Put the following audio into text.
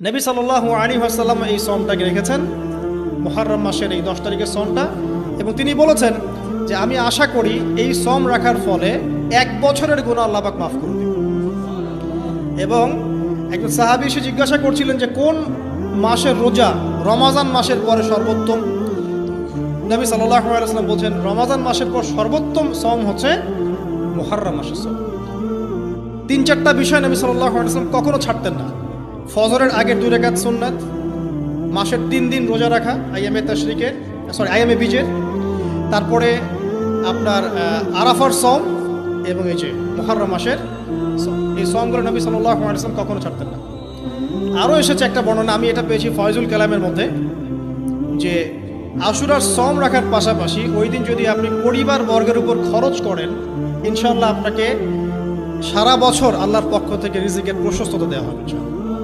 নবী সাল্লাল্লাহু আলাইহি ওয়াসাল্লাম এই সওমটাকে রেখেছেন, মুহররম মাসের এই 10 তারিখের সওমটা, এবং তিনি বলেছেন যে আমি আশা করি এই সওম রাখার ফলে 1 বছরের গুনাহ আল্লাহ পাক মাফ করে দিবেন। এবং একজন সাহাবী এসে জিজ্ঞাসা করছিলেন যে কোন মাসের রোজা রমাজান মাসের পরে সর্বোত্তম। নবী সাল্লাল্লাহু আলাইহি ওয়াসাল্লাম বলছেন রমাজান মাসের পর সর্বোত্তম সওম হচ্ছে মুহররম মাসের সওম। 3-4টা বিষয় নবী সাল্লাল্লাহু আলাইহি ওয়াসাল্লাম কখনো ছাড়তেন না। ফজরের আগের 2 রাকাত সুন্নাত, মাসের 3 দিন রোজা রাখা আইয়ামে বীজের, তারপরে আপনার আরাফার সওম, এবং এই যে মুহররম মাসের সওম। এই সওমগুলো নবী সাল্লাল্লাহু আলাইহি ওয়াসাল্লাম কখনো ছাড়তেন না। আরও এসেছে একটা বর্ণনা, আমি এটা পেয়েছি ফয়জুল কালামের মধ্যে, যে আশুরার সওম রাখার পাশাপাশি ওই দিন যদি আপনি পরিবার বর্গের উপর খরচ করেন, ইনশাআল্লাহ আপনাকে সারা বছর আল্লাহর পক্ষ থেকে রিজিকের প্রশস্ততা দেওয়া হবে।